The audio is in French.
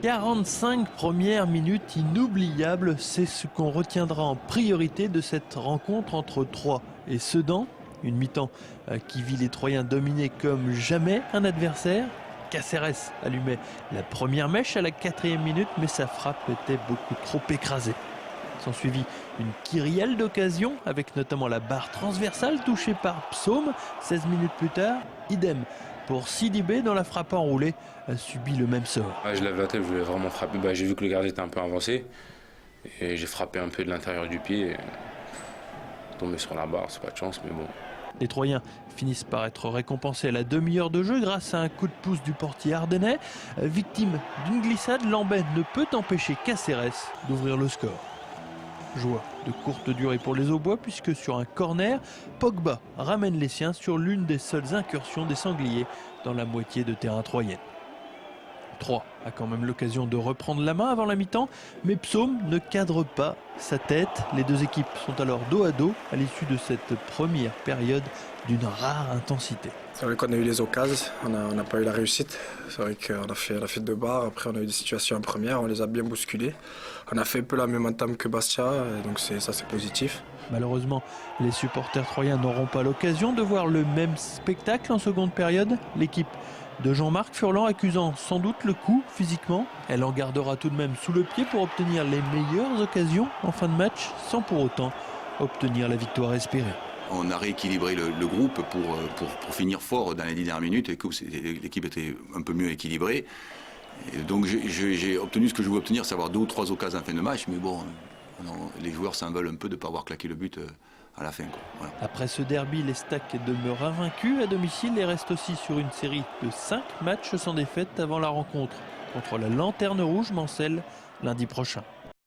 45 premières minutes inoubliables, c'est ce qu'on retiendra en priorité de cette rencontre entre Troyes et Sedan. Une mi-temps qui vit les Troyens dominer comme jamais un adversaire. Cáceres allumait la première mèche à la 4e minute, mais sa frappe était beaucoup trop écrasée. S'ensuivit une kyrielle d'occasions, avec notamment la barre transversale touchée par Psaume. 16 minutes plus tard, idem pour Sidibé, dont la frappe enroulée a subi le même sort. Je l'avais à tête, je voulais vraiment frapper. J'ai vu que le gardien était un peu avancé et j'ai frappé un peu de l'intérieur du pied. Tombé sur la barre, c'est pas de chance, mais bon. Les Troyens finissent par être récompensés à la demi-heure de jeu grâce à un coup de pouce du portier ardennais. Victime d'une glissade, Lambert ne peut empêcher Cáceres d'ouvrir le score. Joie de courte durée pour les Aubois puisque sur un corner, Pogba ramène les siens sur l'une des seules incursions des Sangliers dans la moitié de terrain troyenne. Troyes a quand même l'occasion de reprendre la main avant la mi-temps, mais Psaume ne cadre pas sa tête. Les deux équipes sont alors dos à dos à l'issue de cette première période d'une rare intensité. C'est vrai qu'on a eu les occasions, on n'a pas eu la réussite. C'est vrai qu'on a fait 2 barres, après on a eu des situations en première, on les a bien bousculées. On a fait un peu la même entame que Bastia, donc ça c'est positif. Malheureusement, les supporters troyens n'auront pas l'occasion de voir le même spectacle en seconde période. L'équipe de Jean-Marc Furlan accusant sans doute le coup physiquement. Elle en gardera tout de même sous le pied pour obtenir les meilleures occasions en fin de match, sans pour autant obtenir la victoire espérée. On a rééquilibré le groupe pour finir fort dans les 10 dernières minutes et que l'équipe était un peu mieux équilibrée. Et donc j'ai obtenu ce que je voulais obtenir, savoir 2 ou 3 occasions en fin de match, mais bon, les joueurs s'en veulent un peu de ne pas avoir claqué le but à la fin. Voilà. Après ce derby, les Stacks demeurent invaincus à domicile et restent aussi sur une série de 5 matchs sans défaite avant la rencontre contre la Lanterne Rouge Mansell lundi prochain.